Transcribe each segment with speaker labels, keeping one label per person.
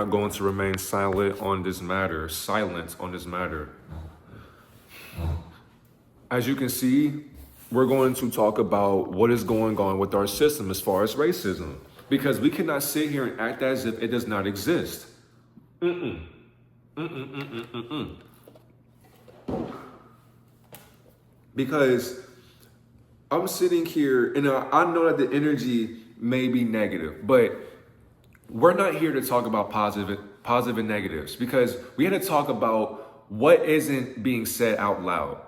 Speaker 1: Not going to remain silent on this matter. As you can see, we're going to talk about what is going on with our system as far as racism, because we cannot sit here and act as if it does not exist. Because I'm sitting here and I know that the energy may be negative, but we're not here to talk about positive and negatives, because we had to talk about what isn't being said out loud.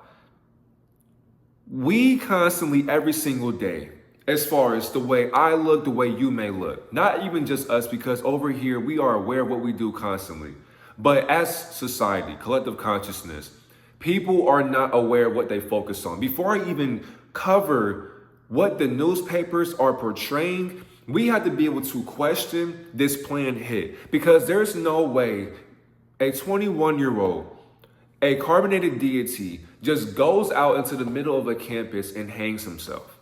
Speaker 1: We constantly, every single day, as far as the way I look, the way you may look, not even just us, because over here we are aware of what we do constantly. But as society, collective consciousness, people are not aware of what they focus on. Before I even cover what the newspapers are portraying, we have to be able to question this planned hit, because there's no way a 21-year-old, a carbonated deity, just goes out into the middle of a campus and hangs himself.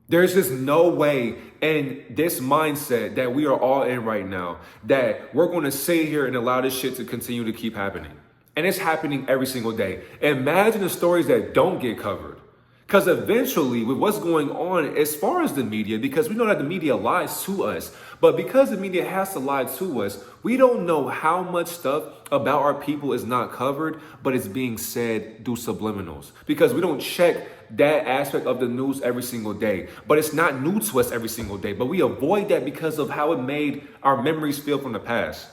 Speaker 1: There's just no way in this mindset that we are all in right now that we're going to sit here and allow this shit to continue to keep happening. And it's happening every single day. Imagine the stories that don't get covered. Because eventually, with what's going on as far as the media, because we know that the media lies to us, but because the media has to lie to us, we don't know how much stuff about our people is not covered, but it's being said through subliminals. Because we don't check that aspect of the news every single day. But it's not new to us every single day. But we avoid that because of how it made our memories feel from the past.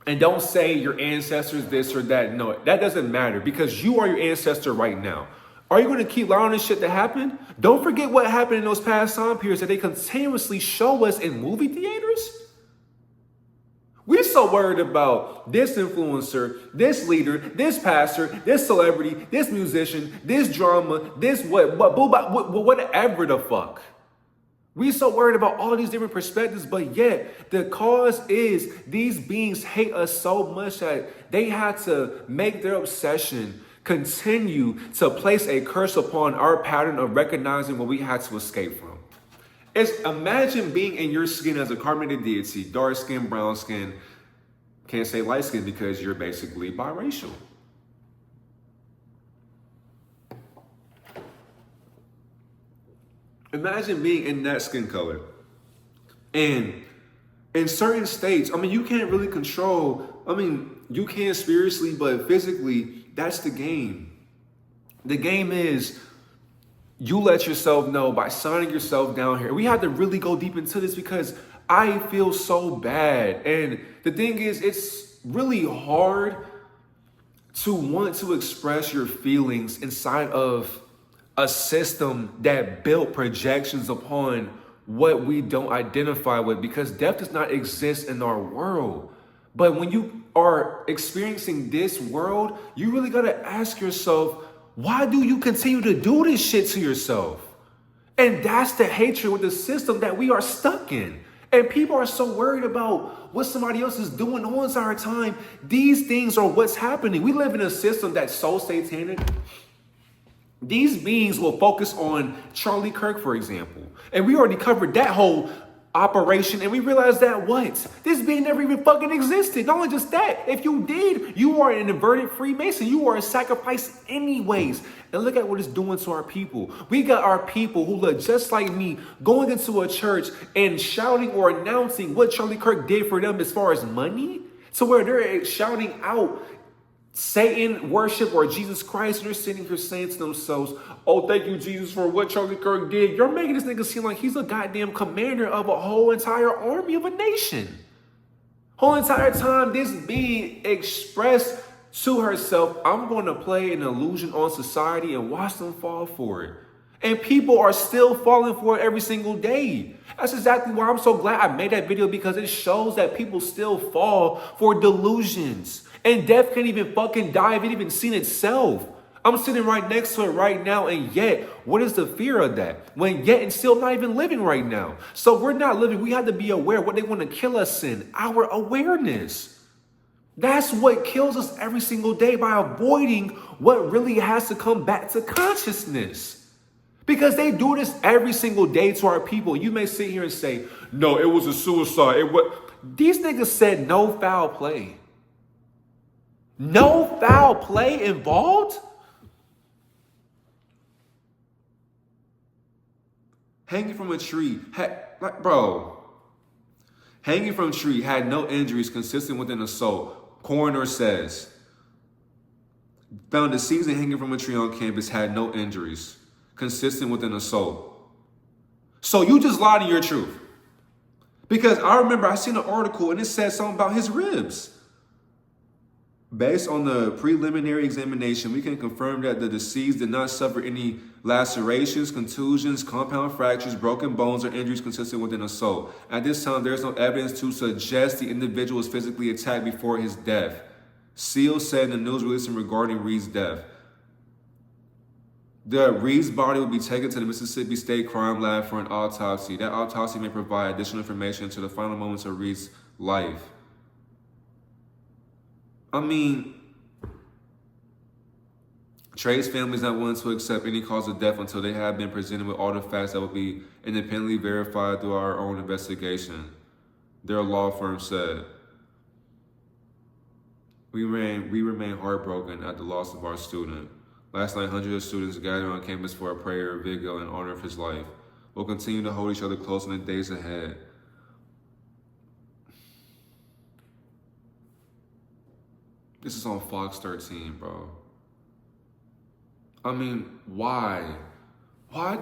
Speaker 1: And don't say your ancestors this or that. No, that doesn't matter, because you are your ancestor right now. Are you going to keep allowing this shit to happen? Don't forget what happened in those past time periods that they continuously show us in movie theaters. We're so worried about this influencer, this leader, this pastor, this celebrity, this musician, this drama, this whatever the fuck. We're so worried about all these different perspectives, but yet the cause is these beings hate us so much that they had to make their obsession continue to place a curse upon our pattern of recognizing what we had to escape from. Imagine being in your skin as a carbonated deity, dark skin, brown skin, can't say light skin because you're basically biracial. Imagine being in that skin color. And in certain states, you can't really control, you can spiritually, but physically, that's the game. The game is you let yourself know by signing yourself down here. We have to really go deep into this because I feel so bad. And the thing is, it's really hard to want to express your feelings inside of a system that built projections upon what we don't identify with, because death does not exist in our world. But when you are experiencing this world, you really got to ask yourself, why do you continue to do this shit to yourself? And that's the hatred with the system that we are stuck in. And people are so worried about what somebody else is doing on our time. These things are what's happening. We live in a system that's so satanic. These beings will focus on Charlie Kirk, for example. And we already covered that whole operation, and we realized that this being never even fucking existed. Not only just that, if you did, you are an inverted Freemason. You are a sacrifice anyways. And look at what it's doing to our people. We got our people who look just like me going into a church and shouting or announcing what Charlie Kirk did for them as far as money, to where they're shouting out Satan worship or Jesus Christ, and they're sitting here saying to themselves, oh, thank you, Jesus, for what Charlie Kirk did. You're making this nigga seem like he's a goddamn commander of a whole entire army of a nation. Whole entire time this being expressed to herself, I'm going to play an illusion on society and watch them fall for it. And people are still falling for it every single day. That's exactly why I'm so glad I made that video, because it shows that people still fall for delusions. And death can't even fucking die if it even seen itself. I'm sitting right next to it right now, and yet, what is the fear of that? When yet and still not even living right now. So we're not living. We have to be aware of what they want to kill us in. Our awareness. That's what kills us every single day, by avoiding what really has to come back to consciousness. Because they do this every single day to our people. You may sit here and say, no, it was a suicide. These niggas said no foul play. No foul play involved? Hanging from a tree, hanging from a tree had no injuries consistent with an assault. Coroner says. Found deceased and hanging from a tree on campus had no injuries consistent with an assault. So you just lied to your truth. Because I remember I seen an article and it said something about his ribs. Based on the preliminary examination, we can confirm that the deceased did not suffer any lacerations, contusions, compound fractures, broken bones, or injuries consistent with an assault. At this time, there is no evidence to suggest the individual was physically attacked before his death. Seal said in the news release regarding Reed's death. Reed's body will be taken to the Mississippi State Crime Lab for an autopsy. That autopsy may provide additional information into the final moments of Reed's life. I mean, Trey's family is not willing to accept any cause of death until they have been presented with all the facts that will be independently verified through our own investigation, their law firm said. We remain heartbroken at the loss of our student. Last night, hundreds of students gathered on campus for a prayer vigil in honor of his life. We'll continue to hold each other close in the days ahead. This is on Fox 13, bro. I mean, why? Why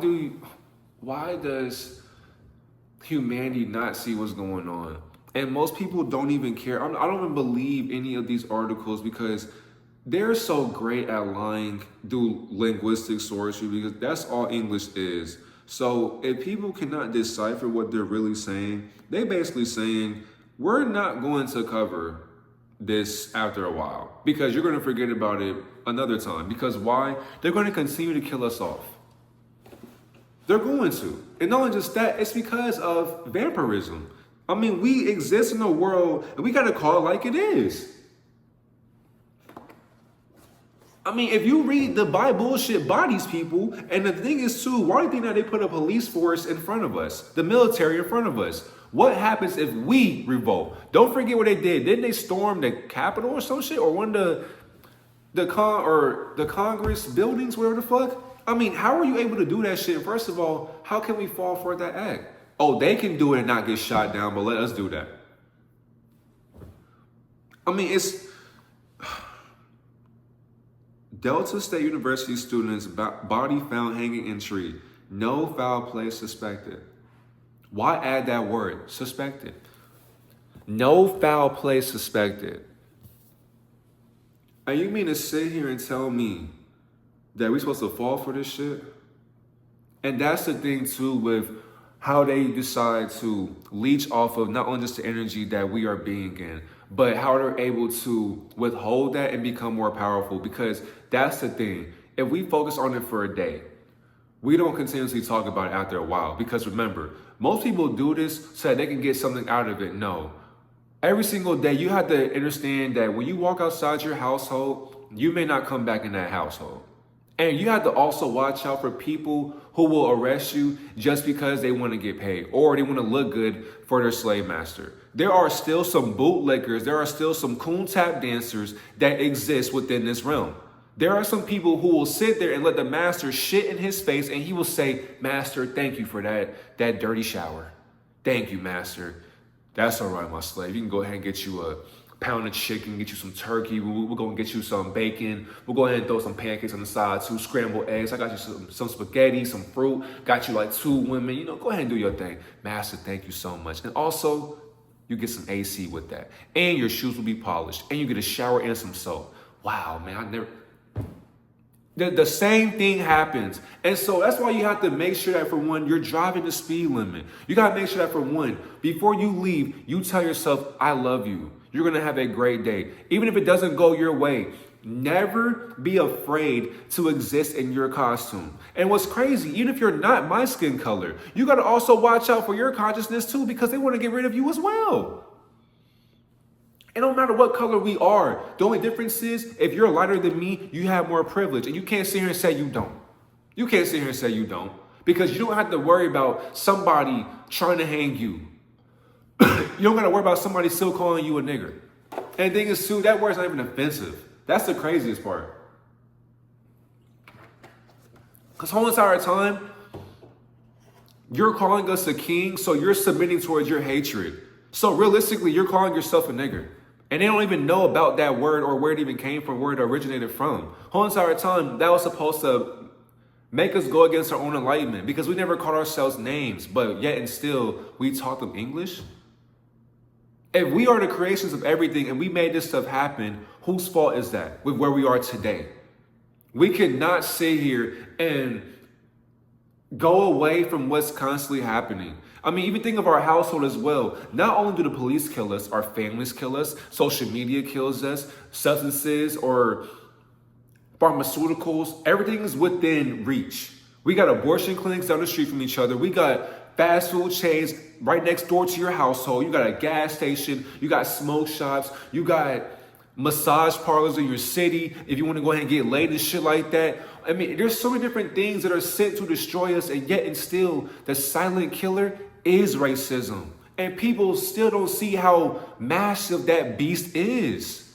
Speaker 1: does humanity not see what's going on? And most people don't even care. I don't even believe any of these articles because they're so great at lying through linguistic sorcery because that's all English is. So if people cannot decipher what they're really saying, they basically saying, we're not going to cover this after a while because you're going to forget about it another time. Because why? They're going to continue to kill us off. They're going to. And not only just that, it's because of vampirism. I mean, we exist in a world and we got to call it like it is. I mean, if you read the Bible, shit bodies people. And the thing is too, why do you think that they put a police force in front of us? The military in front of us? What happens if we revolt? Don't forget what they did. Didn't they storm the Capitol or some shit? Or one of the Congress buildings, whatever the fuck? I mean, how are you able to do that shit? First of all, how can we fall for that act? Oh, they can do it and not get shot down, but let us do that. I mean, it's Delta State University students body found hanging in tree. No foul play suspected. Why add that word? Suspected. No foul play suspected. And you mean to sit here and tell me that we're supposed to fall for this shit? And that's the thing too with how they decide to leech off of not only just the energy that we are being in, but how they're able to withhold that and become more powerful. Because that's the thing. If we focus on it for a day, we don't continuously talk about it after a while. Because remember, most people do this so that they can get something out of it. No. Every single day, you have to understand that when you walk outside your household, you may not come back in that household. And you have to also watch out for people who will arrest you just because they want to get paid or they want to look good for their slave master. There are still some bootlickers. There are still some coon tap dancers that exist within this realm. There are some people who will sit there and let the master shit in his face and he will say, Master, thank you for that dirty shower. Thank you, Master. That's all right, my slave. You can go ahead and get you a pound of chicken, get you some turkey. We're going to get you some bacon. We'll go ahead and throw some pancakes on the side, 2 scrambled eggs. I got you some spaghetti, some fruit. Got you like 2 women. You know, go ahead and do your thing. Master, thank you so much. And also, you get some AC with that. And your shoes will be polished. And you get a shower and some soap. Wow, man, I never... The same thing happens. And so that's why you have to make sure that, for one, you're driving the speed limit. You got to make sure that, for one, before you leave, you tell yourself, I love you. You're going to have a great day. Even if it doesn't go your way, never be afraid to exist in your costume. And what's crazy, even if you're not my skin color, you got to also watch out for your consciousness too, because they want to get rid of you as well. It don't matter what color we are. The only difference is if you're lighter than me, you have more privilege. And you can't sit here and say you don't. You can't sit here and say you don't. Because you don't have to worry about somebody trying to hang you. You don't gotta worry about somebody still calling you a nigger. And the thing is, too, that word's not even offensive. That's the craziest part. Because whole entire time, you're calling us a king, so you're submitting towards your hatred. So realistically, you're calling yourself a nigger. And they don't even know about that word or where it even came from, where it originated from. Whole entire time, that was supposed to make us go against our own enlightenment because we never called ourselves names, but yet and still, we taught them English. If we are the creations of everything and we made this stuff happen, whose fault is that with where we are today? We cannot sit here and go away from what's constantly happening. I mean, even think of our household as well. Not only do the police kill us, our families kill us, social media kills us, substances or pharmaceuticals, everything is within reach. We got abortion clinics down the street from each other. We got fast food chains right next door to your household. You got a gas station. You got smoke shops. You got massage parlors in your city if you want to go ahead and get laid and shit like that. I mean, there's so many different things that are sent to destroy us, and yet and still, the silent killer is racism. And people still don't see how massive that beast is.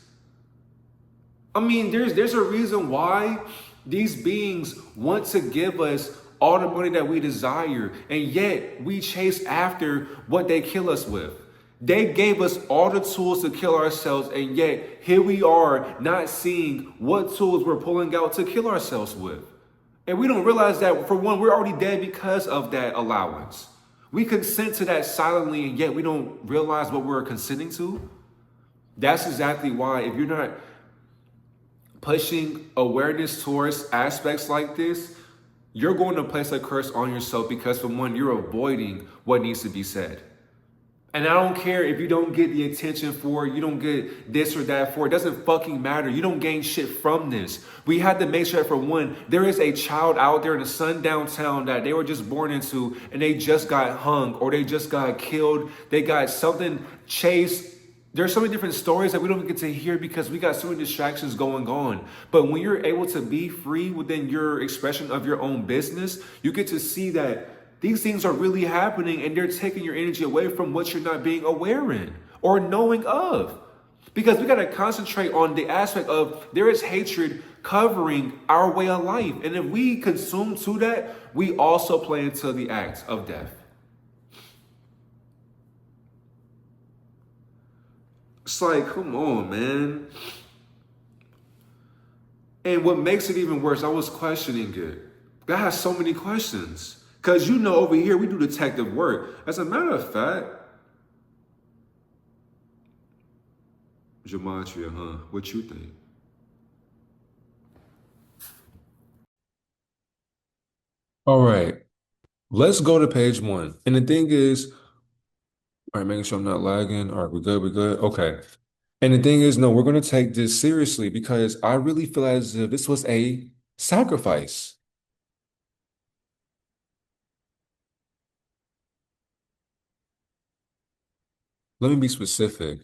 Speaker 1: I mean, there's a reason why these beings want to give us all the money that we desire, and yet we chase after what they kill us with. They gave us all the tools to kill ourselves, and yet here we are not seeing what tools we're pulling out to kill ourselves with. And we don't realize that, for one, we're already dead because of that allowance. We consent to that silently, and yet we don't realize what we're consenting to. That's exactly why, if you're not pushing awareness towards aspects like this, you're going to place a curse on yourself because, for one, you're avoiding what needs to be said. And I don't care if you don't get the attention for it, you don't get this or that for it. It doesn't fucking matter. You don't gain shit from this. We had to make sure that, for one, there is a child out there in the sundown town that they were just born into and they just got hung or they just got killed. They got something chased. There's so many different stories that we don't even get to hear because we got so many distractions going on. But when you're able to be free within your expression of your own business, you get to see that these things are really happening and they're taking your energy away from what you're not being aware in or knowing of. Because we got to concentrate on the aspect of there is hatred covering our way of life. And if we consume to that, we also play into the act of death. It's like, come on, man. And what makes it even worse, I was questioning it. God has so many questions. Because over here, we do detective work. As a matter of fact, Demartravion, huh? What you think? All right, let's go to page 1. And the thing is, all right, making sure I'm not lagging. All right, we're good. Okay. And the thing is, no, we're going to take this seriously because I really feel as if this was a sacrifice. Let me be specific.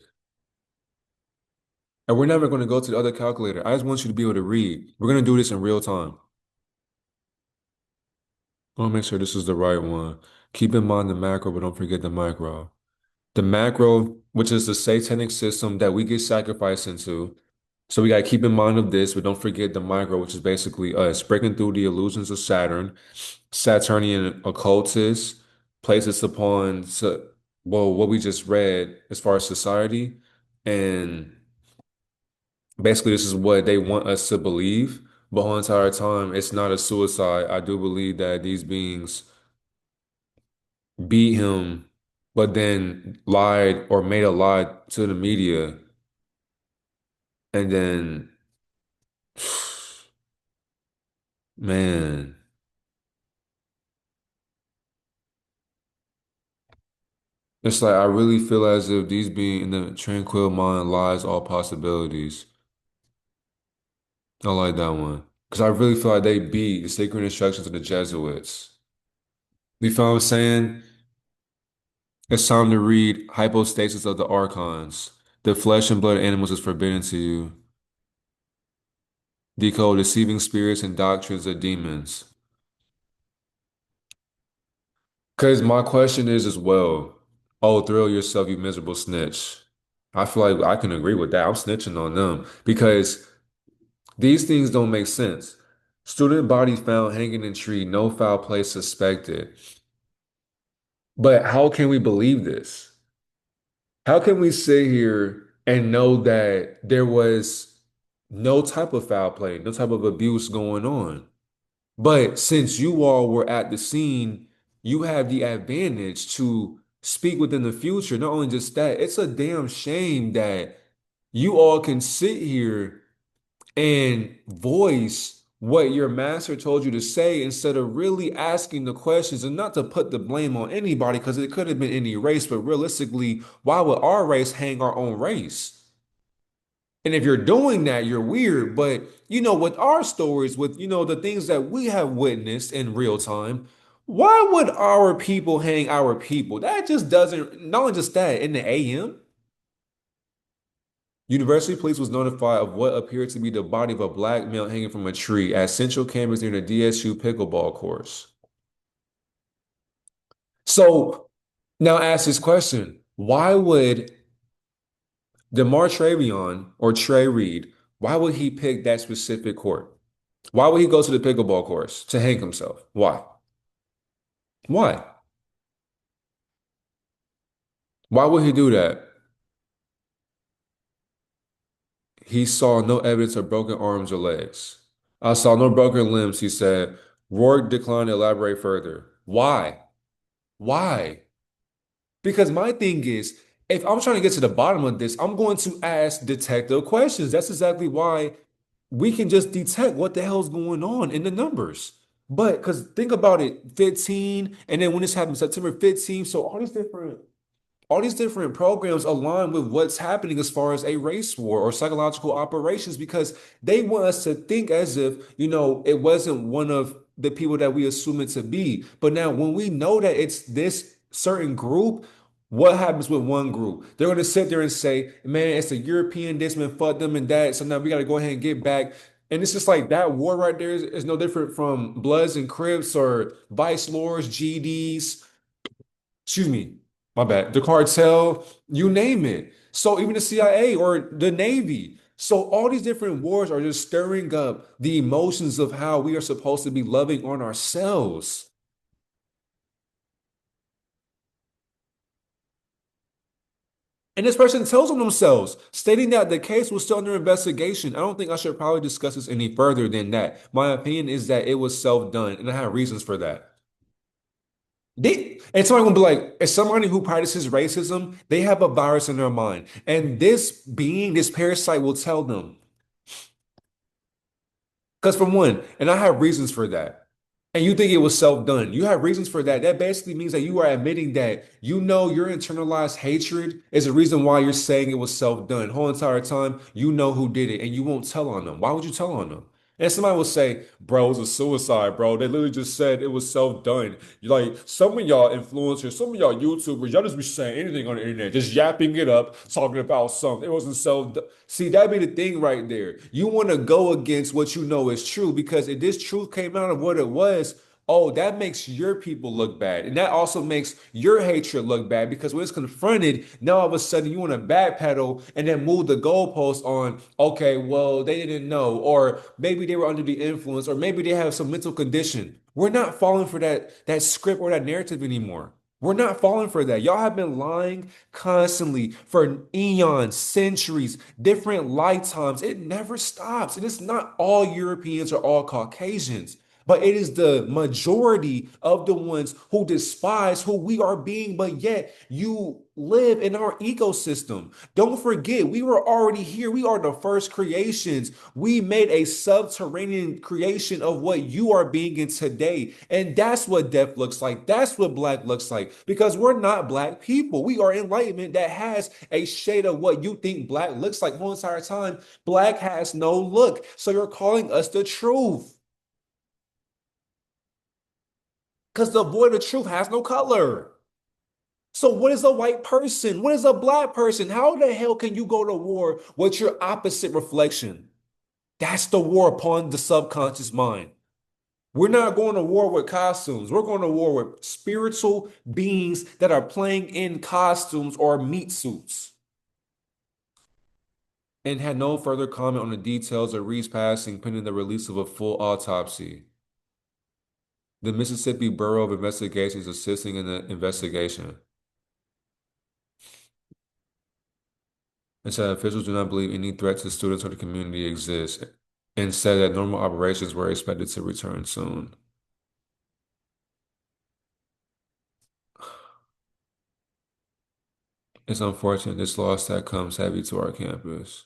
Speaker 1: And we're never going to go to the other calculator. I just want you to be able to read. We're going to do this in real time. I want to make sure this is the right one. Keep in mind the macro, but don't forget the micro. The macro, which is the satanic system that we get sacrificed into. So we got to keep in mind of this, but don't forget the micro, which is basically us breaking through the illusions of Saturn, Saturnian occultists, places upon, well, what we just read as far as society. And basically, this is what they want us to believe. But the whole entire time, it's not a suicide. I do believe that these beings beat him, but then lied or made a lie to the media. And then, man, it's like I really feel as if these being in the tranquil mind lies all possibilities. I like that one. Because I really feel like they beat the sacred instructions of the Jesuits. You feel what I'm saying? It's time to read Hypostasis of the Archons. The flesh and blood of animals is forbidden to you. Decode deceiving spirits and doctrines of demons. Because my question is as well, Oh, thrill yourself, you miserable snitch. I feel like I can agree with that. I'm snitching on them because these things don't make sense. Student body found hanging in tree, no foul play suspected. But how can we believe this? How can we sit here and know that there was no type of foul play, no type of abuse going on? But since you all were at the scene, you have the advantage to speak within the future. Not only just that, it's a damn shame that you all can sit here and voice what your master told you to say instead of really asking the questions, and not to put the blame on anybody because it could have been any race, but realistically, why would our race hang our own race? And if you're doing that, you're weird. But with our stories, with the things that we have witnessed in real time, why would our people hang our people? That just doesn't, not only just that, in the AM. University police was notified of what appeared to be the body of a black male hanging from a tree at Central Campus near the DSU pickleball course. So now ask this question. Why would Demartravion or Trey Reed, why would he pick that specific court? Why would he go to the pickleball course to hang himself? Why? Why? Why would he do that? He saw no evidence of broken arms or legs. I saw no broken limbs, he said. Rourke declined to elaborate further. Why? Why? Because my thing is, if I'm trying to get to the bottom of this, I'm going to ask detective questions. That's exactly why we can just detect what the hell's going on in the numbers. But because think about it, 15, and then when this happened, September 15th, so all these different programs align with what's happening as far as a race war or psychological operations because they want us to think as if, it wasn't one of the people that we assume it to be. But now when we know that it's this certain group, what happens with one group? They're going to sit there and say, man, it's a European this man, fuck them and that. So now we got to go ahead and get back. And it's just like that war right there is no different from Bloods and Crips or Vice Lords, GDs, excuse me, my bad, the cartel, you name it. So even the CIA or the Navy. So all these different wars are just stirring up the emotions of how we are supposed to be loving on ourselves. And this person tells on themselves, stating that the case was still under investigation. I don't think I should probably discuss this any further than that. My opinion is that it was self-done, and I have reasons for that. And somebody gonna be like, as somebody who practices racism, they have a virus in their mind. And this parasite will tell them. Because for one, and I have reasons for that. And you think it was self-done. You have reasons for that. That basically means that you are admitting that your internalized hatred is the reason why you're saying it was self-done. Whole entire time, you know who did it, and you won't tell on them. Why would you tell on them? And somebody will say, bro, it was a suicide, bro. They literally just said it was self-done. You're like, some of y'all influencers, some of y'all YouTubers, y'all just be saying anything on the internet, just yapping it up, talking about something. It wasn't self-done. See, that'd be the thing right there. You want to go against what you know is true because if this truth came out of what it was, oh, that makes your people look bad. And that also makes your hatred look bad because when it's confronted, now all of a sudden you want to backpedal and then move the goalpost on, okay, well, they didn't know, or maybe they were under the influence, or maybe they have some mental condition. We're not falling for that script or that narrative anymore. We're not falling for that. Y'all have been lying constantly for eons, centuries, different lifetimes. It never stops. And it's not all Europeans or all Caucasians, but it is the majority of the ones who despise who we are being, but yet you live in our ecosystem. Don't forget, we were already here. We are the first creations. We made a subterranean creation of what you are being in today. And that's what death looks like. That's what black looks like. Because we're not black people. We are enlightenment that has a shade of what you think black looks like the whole entire time. Black has no look. So you're calling us the truth. Because the void of truth has no color. So, what is a white person? What is a black person? How the hell can you go to war with your opposite reflection? That's the war upon the subconscious mind. We're not going to war with costumes. We're going to war with spiritual beings that are playing in costumes or meat suits. And had no further comment on the details of Reed's passing pending the release of a full autopsy. The Mississippi Bureau of Investigation is assisting in the investigation. And said officials do not believe any threat to students or the community exists, and said that normal operations were expected to return soon. It's unfortunate this loss that comes heavy to our campus.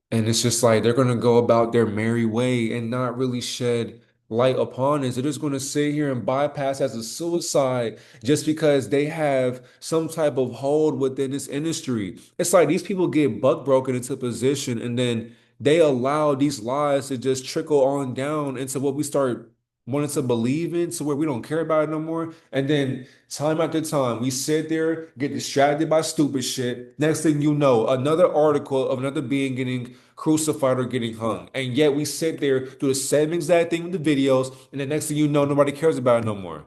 Speaker 1: And it's just like they're gonna go about their merry way and not really shed light upon this. They're just gonna sit here and bypass as a suicide just because they have some type of hold within this industry. It's like these people get buck broken into position and then they allow these lies to just trickle on down into what we start wanting to believe in to where we don't care about it no more. And then time after time, we sit there, get distracted by stupid shit. Next thing you know, another article of another being getting crucified or getting hung. And yet we sit there, do the same exact thing with the videos, and the next thing you know, nobody cares about it no more.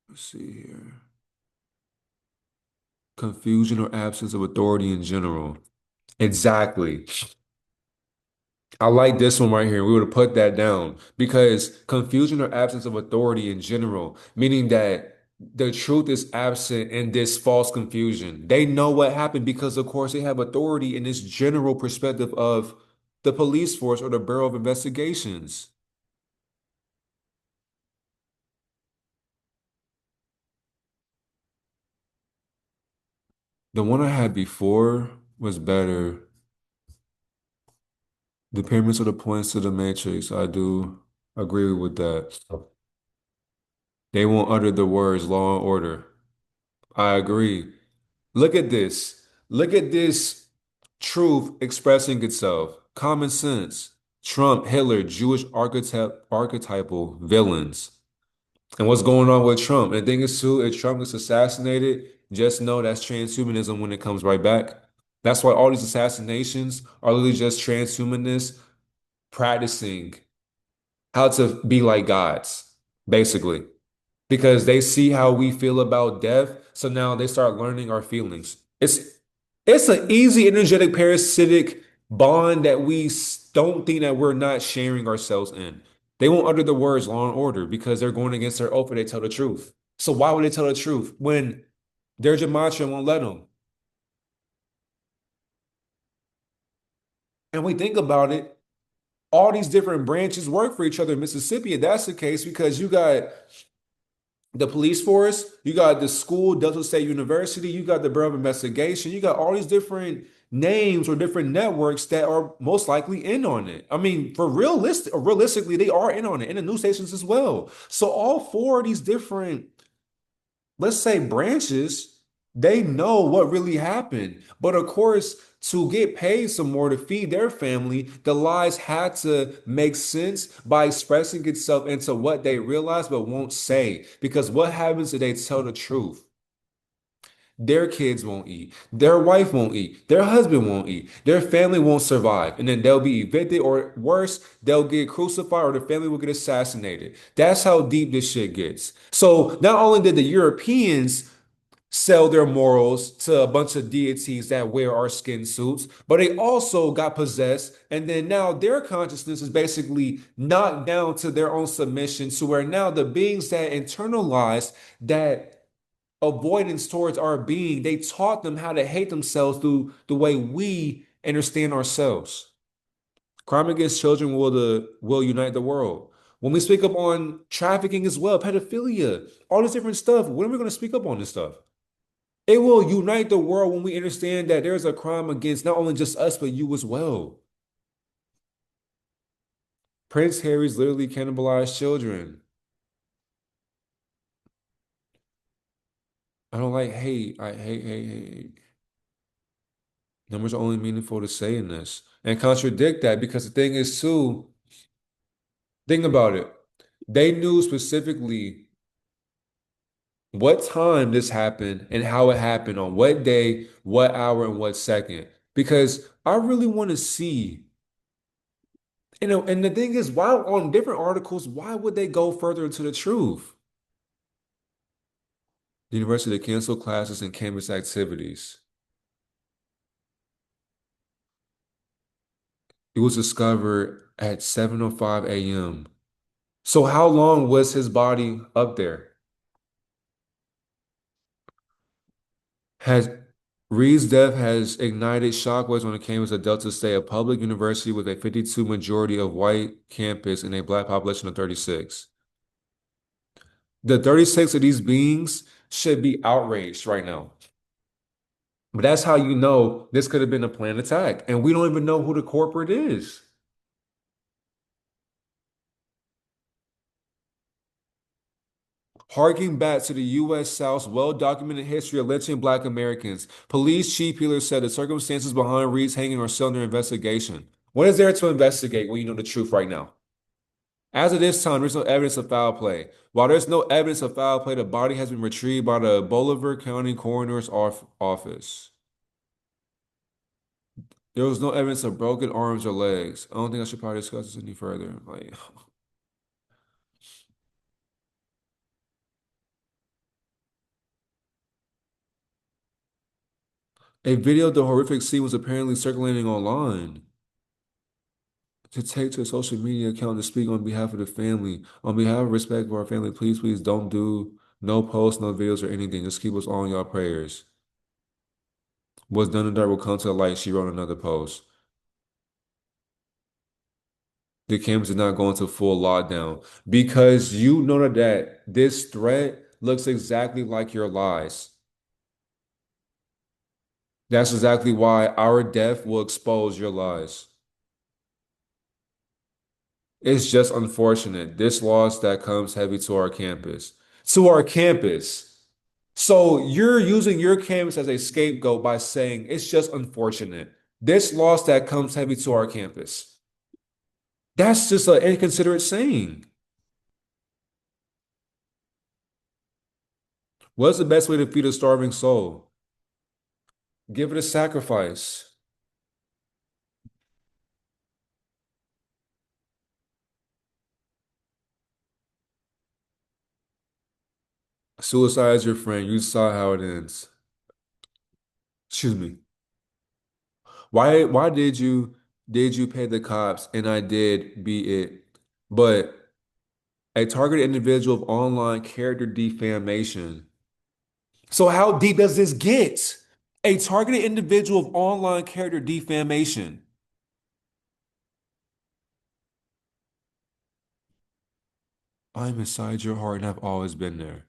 Speaker 1: Let's see here. Confusion or absence of authority in general. Exactly. I like this one right here. We would have put that down because confusion or absence of authority in general, meaning that the truth is absent in this false confusion. They know what happened because, of course, they have authority in this general perspective of the police force or the Bureau of Investigations. The one I had before was better. The pyramids are the points to the matrix. I do agree with that. They won't utter the words law and order. I agree. Look at this. Look at this truth expressing itself. Common sense. Trump, Hitler, Jewish archetypal villains. And what's going on with Trump? And the thing is, too, if Trump gets assassinated, just know that's transhumanism when it comes right back. That's why all these assassinations are literally just transhumanists practicing how to be like gods, basically, because they see how we feel about death. So now they start learning our feelings. It's an easy, energetic, parasitic bond that don't think that we're not sharing ourselves in. They won't utter the words law and order because they're going against their oath and they tell the truth. So why would they tell the truth when their gematria won't let them? And we think about it, all these different branches work for each other in Mississippi, and that's the case because you got the police force, you got the school, Delta State University, you got the Bureau of Investigation, you got all these different names or different networks that are most likely in on it. I mean, for realistically, they are in on it, and the news stations as well. So all four of these different, let's say, branches, they know what really happened. But of course, to get paid some more to feed their family, the lies had to make sense by expressing itself into what they realize but won't say. Because what happens if they tell the truth? Their kids won't eat, their wife won't eat, their husband won't eat, their family won't survive, and then they'll be evicted, or worse, they'll get crucified, or the family will get assassinated. That's how deep this shit gets. So not only did the Europeans sell their morals to a bunch of deities that wear our skin suits, but they also got possessed. And then now their consciousness is basically knocked down to their own submission, to where now the beings that internalized that avoidance towards our being, they taught them how to hate themselves through the way we understand ourselves. Crime against children will unite the world. When we speak up on trafficking as well, pedophilia, all this different stuff, when are we going to speak up on this stuff? It will unite the world when we understand that there's a crime against not only just us, but you as well. Prince Harry's literally cannibalized children. I don't like hate. I hate. Numbers are only meaningful to say in this and contradict that because the thing is, too, think about it. They knew specifically what time this happened and how it happened on what day, what hour, and what second. Because I really want to see, and the thing is, why on different articles, why would they go further into the truth? The university canceled classes and campus activities. It was discovered at 7:05 a.m. So how long was his body up there? Has Reed's death has ignited shockwaves on the campus of Delta State, a public university with a 52 majority of white campus and a black population of 36. The 36 of these beings should be outraged right now. But that's how you know this could have been a planned attack. And we don't even know who the corporate is. Harking back to the U.S. South's well-documented history of lynching Black Americans, police chief Peeler said the circumstances behind Reed's hanging are still under investigation. What is there to investigate when you know the truth right now? As of this time, there's no evidence of foul play. While there's no evidence of foul play, the body has been retrieved by the Bolivar County Coroner's office. There was no evidence of broken arms or legs. I don't think I should probably discuss this any further. Like, a video of the horrific scene was apparently circulating online. To take to a social media account to speak on behalf of the family. On behalf of respect for our family, please don't do no posts, no videos or anything. Just keep us all in your prayers. What's done in the dark will come to the light, she wrote another post. The cameras did not go into full lockdown because you know that this threat looks exactly like your lies. That's exactly why our death will expose your lies. It's just unfortunate. This loss that comes heavy to our campus. To our campus. So you're using your campus as a scapegoat by saying it's just unfortunate. This loss that comes heavy to our campus. That's just an inconsiderate saying. What's the best way to feed a starving soul? Give it a sacrifice. Suicide is your friend. You saw how it ends. Excuse me. Why did you pay the cops? And I did beat it. But a targeted individual of online character defamation. So how deep does this get? A targeted individual of online character defamation. I'm inside your heart and I've always been there.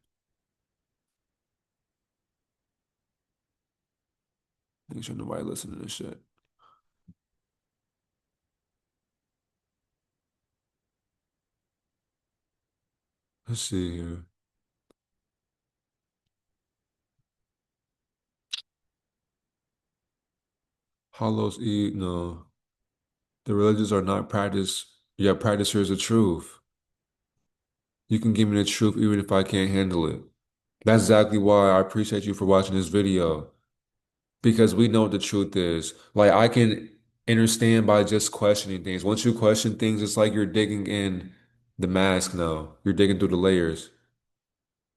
Speaker 1: Make sure nobody listen to this shit. Let's see here. Hollows eat. No. The religions are not practice. Yeah, practicers of truth. You can give me the truth even if I can't handle it. That's exactly why I appreciate you for watching this video. Because we know what the truth is. Like I can understand by just questioning things. Once you question things, it's like you're digging in the mask now. You're digging through the layers.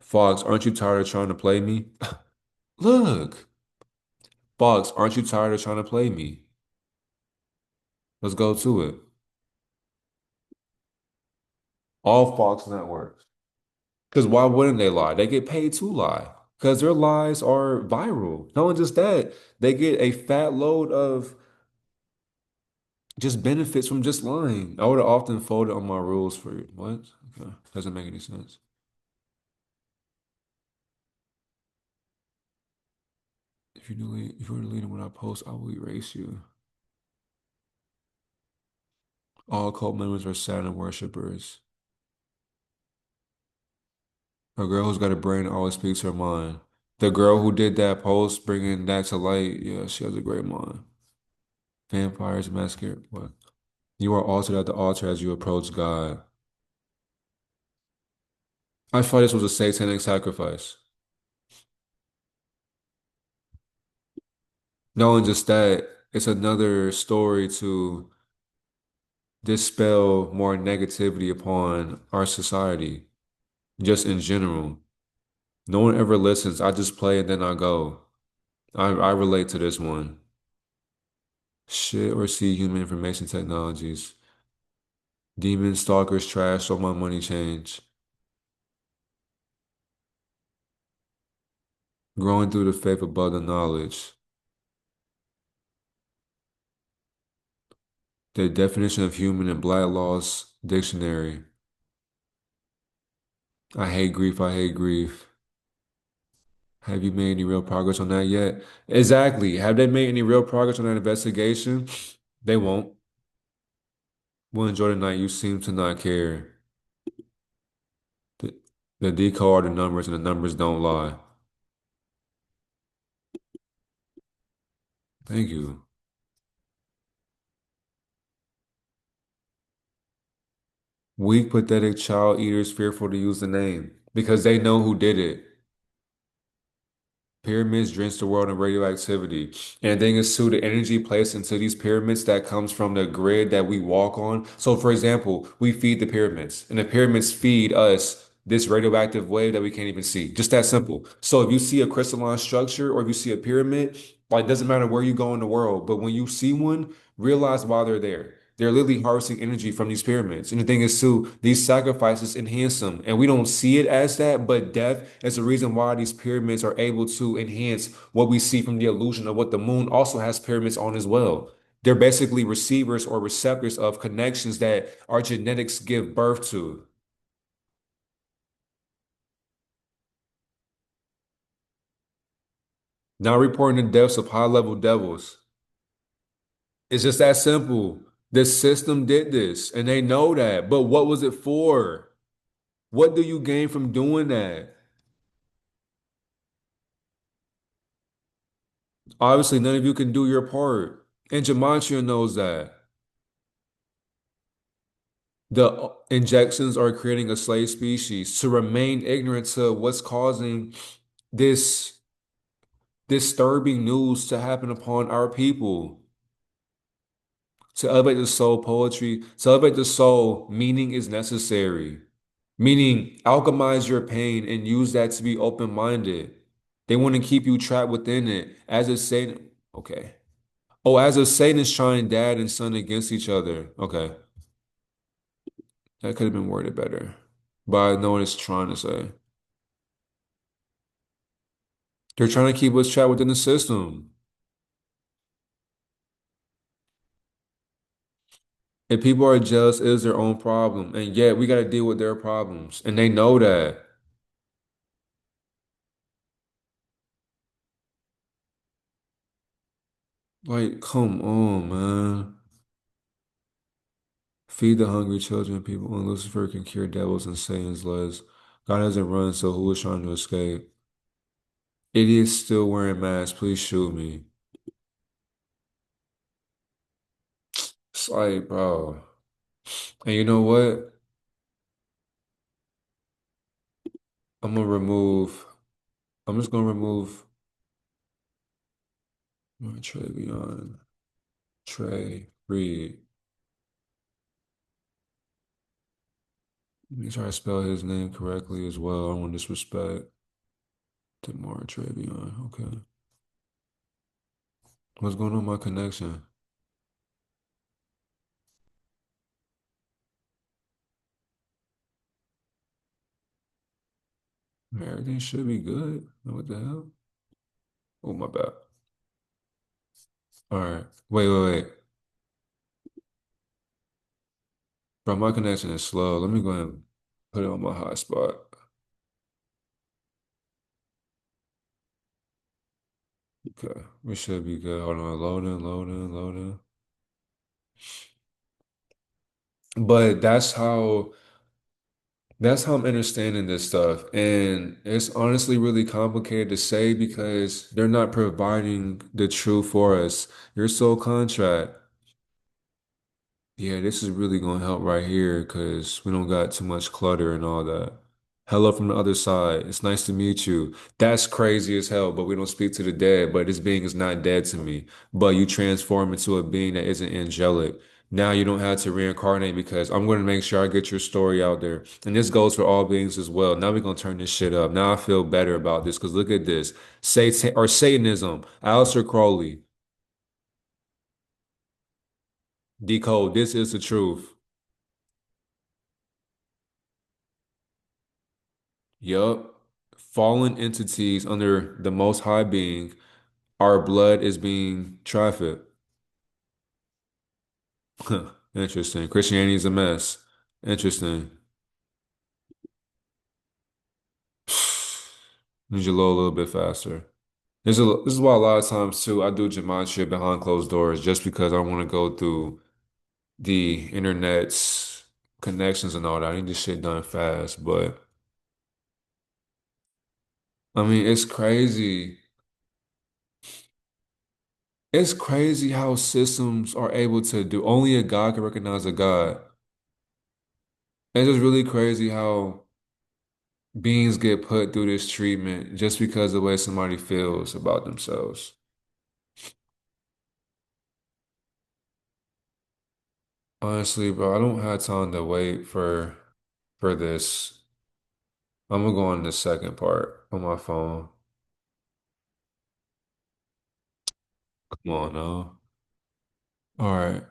Speaker 1: Fox, aren't you tired of trying to play me? Look, Fox, aren't you tired of trying to play me? Let's go to it. All Fox networks. Because why wouldn't they lie? They get paid to lie. Because their lies are viral. Not only just that, they get a fat load of just benefits from just lying. I would have often folded on my rules for you. What? Okay. Doesn't make any sense. If you were deleting what I post, I will erase you. All cult members are Saturn worshippers. A girl who's got a brain always speaks her mind. The girl who did that post, bringing that to light, yeah, she has a great mind. Vampires masquerade. What? You are altered at the altar as you approach God. I thought this was a satanic sacrifice. Not only just that, it's another story to dispel more negativity upon our society, just in general. No one ever listens. I just play and then I go. I relate to this one. Shit or see human information technologies. Demon stalkers trash, so my money change. Growing through the faith above the knowledge. The definition of human in Black Law's dictionary. I hate grief, I hate grief. Have you made any real progress on that yet? Exactly. Have they made any real progress on that investigation? They won't. We'll enjoy the night. You seem to not care. The, the decode are the numbers and the numbers don't lie. Thank you. Weak, pathetic child eaters fearful to use the name because they know who did it. Pyramids drench the world in radioactivity. And the thing is, too, the energy placed into these pyramids that comes from the grid that we walk on. So, for example, we feed the pyramids, and the pyramids feed us this radioactive wave that we can't even see. Just that simple. So, if you see a crystalline structure or if you see a pyramid, like, doesn't matter where you go in the world, but when you see one, realize why they're there. They're literally harvesting energy from these pyramids. And the thing is, too, these sacrifices enhance them. And we don't see it as that, but death is the reason why these pyramids are able to enhance what we see from the illusion of what the moon also has pyramids on as well. They're basically receivers or receptors of connections that our genetics give birth to. Now reporting the deaths of high-level devils. It's just that simple. The system did this, and they know that. But what was it for? What do you gain from doing that? Obviously, none of you can do your part. And Gematria knows that. The injections are creating a slave species to remain ignorant to what's causing this disturbing news to happen upon our people. To elevate the soul, poetry, to elevate the soul, meaning is necessary. Meaning, alchemize your pain and use that to be open-minded. They want to keep you trapped within it. As if Satan, okay. Oh, as if Satan is trying dad and son against each other. Okay. That could have been worded better. But I know what it's trying to say. They're trying to keep us trapped within the system. If people are jealous, it is their own problem. And yet we got to deal with their problems. And they know that. Like, come on, man. Feed the hungry children, people. And Lucifer can cure devils and Satan's legs. God hasn't run, so who is trying to escape? Idiots still wearing masks. Please shoot me. It's like, bro. And you know what? I'm gonna remove. I'm just gonna remove Demartravion. Trey Reed. Let me try to spell his name correctly as well. I don't want disrespect. Demartravion. Okay. What's going on with my connection? Everything should be good. What the hell? Oh, my bad. All right. Wait. Bro, my connection is slow. Let me go ahead and put it on my hotspot. Okay. We should be good. Hold on. Loading. But that's how I'm understanding this stuff. And it's honestly really complicated to say because they're not providing the truth for us. Your soul contract. Yeah, this is really gonna help right here because we don't got too much clutter and all that. Hello from the other side. It's nice to meet you. That's crazy as hell, but we don't speak to the dead. But this being is not dead to me. But you transform into a being that isn't angelic. Now you don't have to reincarnate because I'm going to make sure I get your story out there. And this goes for all beings as well. Now we're going to turn this shit up. Now I feel better about this because look at this. Satan or Satanism. Aleister Crowley. Decode. This is the truth. Yup. Fallen entities under the most high being. Our blood is being trafficked. Interesting. Christianity is a mess. Interesting. Need you load a little bit faster. This is why a lot of times too I do gematria behind closed doors just because I want to go through the internet's connections and all that. I need this shit done fast, but I mean it's crazy. It's crazy how systems are able to do only a God can recognize a God. It's just really crazy how beings get put through this treatment just because of the way somebody feels about themselves. Honestly, bro, I don't have time to wait for this. I'm gonna go on the second part on my phone. Come on now. All right.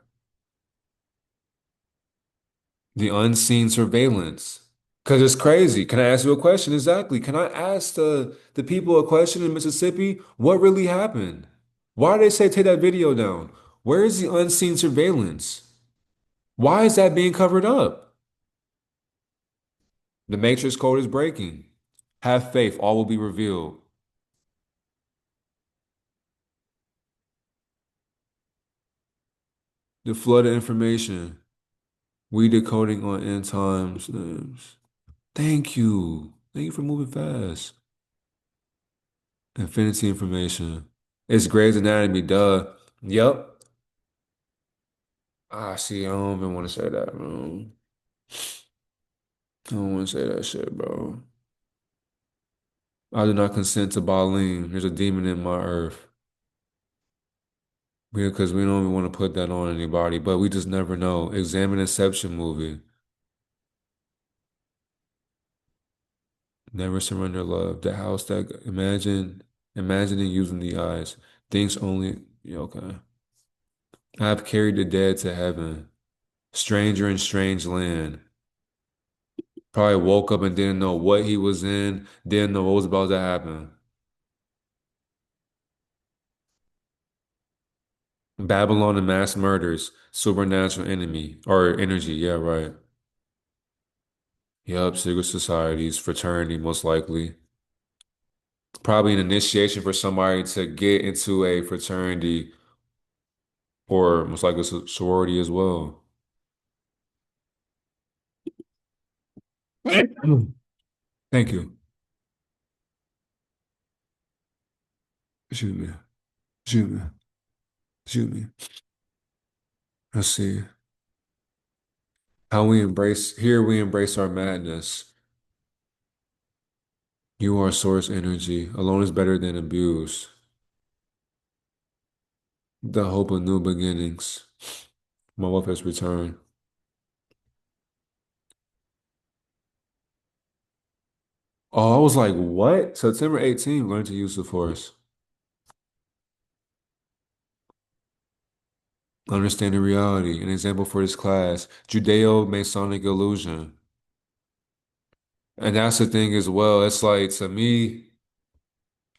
Speaker 1: The unseen surveillance. Because it's crazy. Can I ask you a question? Exactly. Can I ask the people a question in Mississippi? What really happened? Why did they say take that video down? Where is the unseen surveillance? Why is that being covered up? The Matrix code is breaking. Have faith, all will be revealed. The flood of information. We decoding on end times. Thank you. Thank you for moving fast. Infinity information. It's Grey's Anatomy, duh. Yep. Ah, see, I don't even want to say that, bro. I don't want to say that shit, bro. I do not consent to Baleen. There's a demon in my earth. Because we don't even want to put that on anybody, but we just never know. Examine Inception movie. Never surrender love. The house that imagining using the eyes. Things only. Yeah, okay. I've carried the dead to heaven. Stranger in strange land. Probably woke up and didn't know what he was in, didn't know what was about to happen. Babylon and mass murders, supernatural enemy or energy. Yeah, right. Yup, secret societies, fraternity, most likely. Probably an initiation for somebody to get into a fraternity or most likely a sorority as well. Thank you. Shoot me. Shoot me. Shoot me. Let's see. We embrace our madness. You are source energy. Alone is better than abuse. The hope of new beginnings. My love has returned. Oh, I was like, what? September 18th, learn to use the force. Understanding reality. An example for this class, Judeo-Masonic illusion. And that's the thing as well. It's like, to me,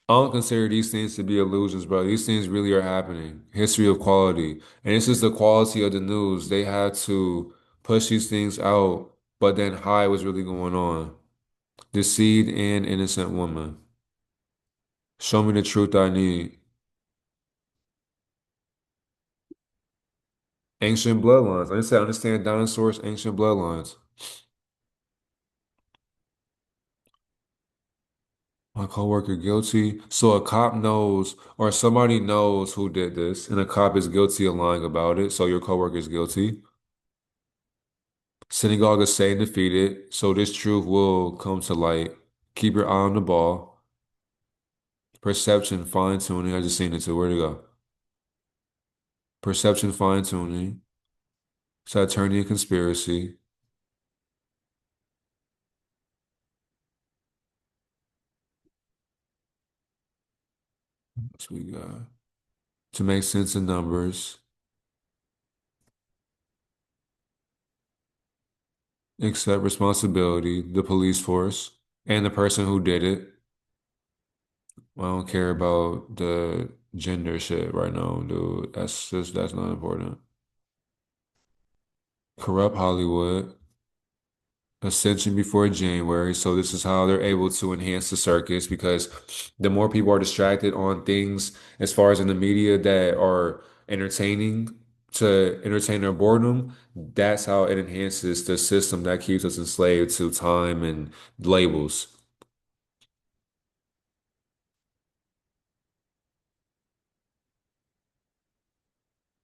Speaker 1: I don't consider these things to be illusions, bro. These things really are happening. History of quality. And it's just the quality of the news. They had to push these things out, but then hide what's really going on. Deceived and innocent woman. Show me the truth I need. Ancient bloodlines. I said understand dinosaurs, ancient bloodlines. My coworker guilty. So a cop knows or somebody knows who did this, and a cop is guilty of lying about it. So your coworker is guilty. Synagogue is Satan defeated, so this truth will come to light. Keep your eye on the ball. Perception, fine tuning. I just seen it too. Where'd it go? Perception, fine tuning. Saturnian conspiracy. What we got? To make sense of numbers. Accept responsibility. The police force and the person who did it. I don't care about the gender shit right now, dude. That's not important. Corrupt Hollywood. Ascension before January. So this is how they're able to enhance the circus because the more people are distracted on things as far as in the media that are entertaining to entertain their boredom, that's how it enhances the system that keeps us enslaved to time and labels.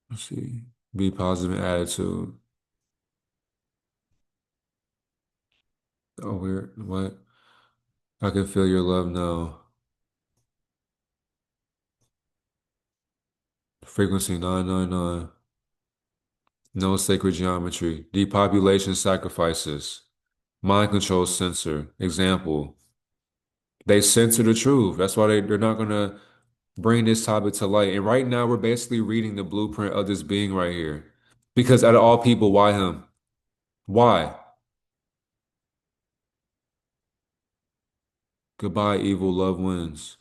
Speaker 1: Let's see. Be positive attitude. Oh, weird. What? I can feel your love now. Frequency 999. No sacred geometry. Depopulation sacrifices. Mind control censor. Example. They censor the truth. That's why they're not gonna bring this topic to light. And right now we're basically reading the blueprint of this being right here. Because out of all people, why him? Why? Goodbye, evil, love wins.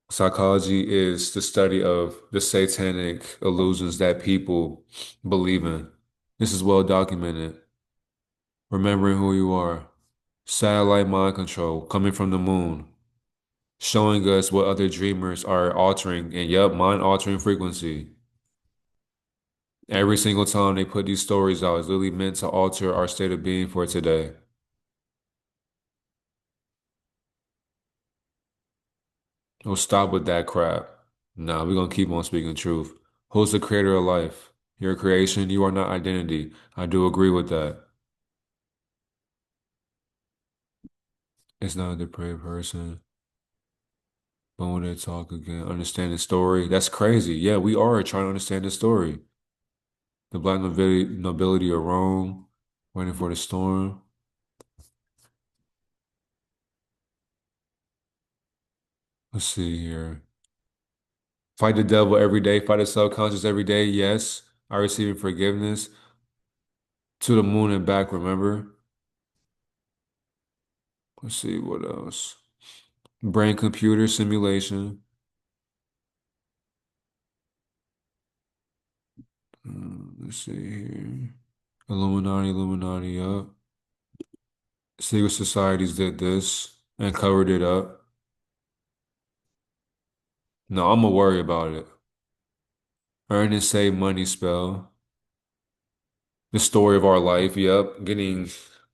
Speaker 1: Psychology is the study of the satanic illusions that people believe in. This is well documented. Remembering who you are. Satellite mind control coming from the moon, showing us what other dreamers are altering, and yep, mind altering frequency. Every single time they put these stories out, it's literally meant to alter our state of being for today. We'll stop with that crap. Nah, we're gonna keep on speaking truth. Who's the creator of life? Your creation, you are not identity. I do agree with that. It's not a depraved person. But when they talk again, understand the story. That's crazy. Yeah, we are trying to understand the story. The black nobility of Rome, waiting for the storm. Let's see here. Fight the devil every day, fight the subconscious every day. Yes. I receiving forgiveness. To the moon and back, remember? Let's see what else. Brain computer simulation. Let's see here. Illuminati, Illuminati up. Secret societies did this and covered it up. No, I'm gonna worry about it. Earn and save money spell. The story of our life, yep. Getting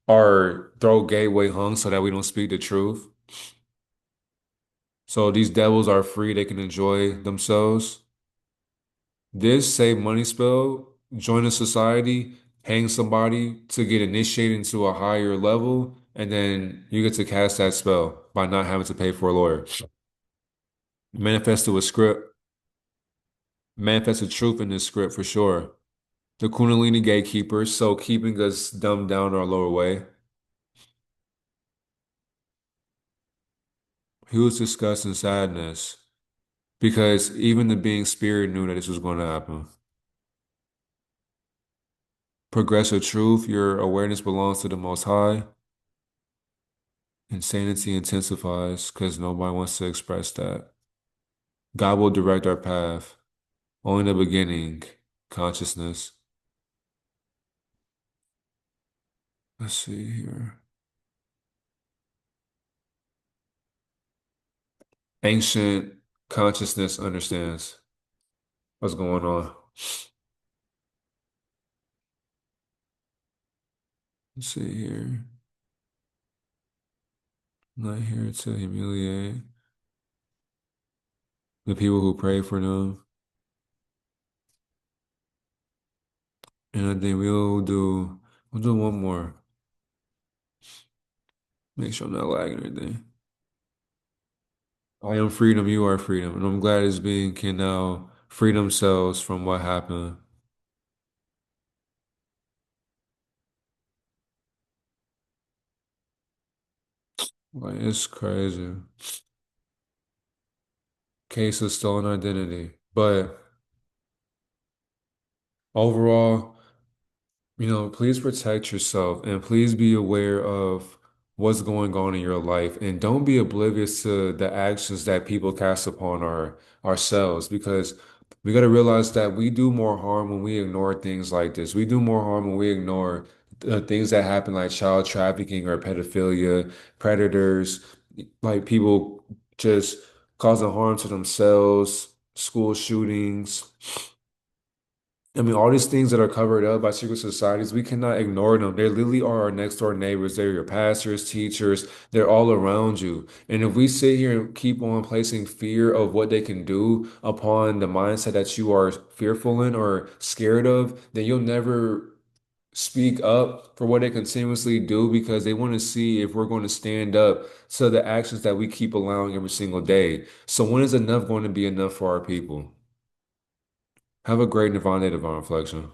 Speaker 1: our throat gateway hung so that we don't speak the truth. So these devils are free, they can enjoy themselves. This save money spell, join a society, hang somebody to get initiated into a higher level, and then you get to cast that spell by not having to pay for a lawyer. Manifest to a script, manifest the truth in this script for sure. The Kundalini gatekeeper, so keeping us dumbed down our lower way. He was discussing sadness because even the being spirit knew that this was going to happen. Progressive truth, your awareness belongs to the Most High. Insanity intensifies because nobody wants to express that. God will direct our path. Only the beginning, consciousness. Let's see here. Ancient consciousness understands what's going on. Let's see here. Not here to humiliate the people who pray for them. And I think we'll do one more. Make sure I'm not lagging or anything. I am freedom, you are freedom. And I'm glad this being can now free themselves from what happened. Like, it's crazy. Case of stolen identity. But overall, please protect yourself and please be aware of what's going on in your life and don't be oblivious to the actions that people cast upon ourselves because we got to realize that we do more harm when we ignore things like this. We do more harm when we ignore things that happen like child trafficking or pedophilia, predators, like people just causing harm to themselves, school shootings. I mean, all these things that are covered up by secret societies, we cannot ignore them. They literally are our next door neighbors. They're your pastors, teachers. They're all around you. And if we sit here and keep on placing fear of what they can do upon the mindset that you are fearful in or scared of, then you'll never speak up for what they continuously do because they want to see if we're going to stand up to the actions that we keep allowing every single day. So when is enough going to be enough for our people? Have a great Nirvana Divine Reflection.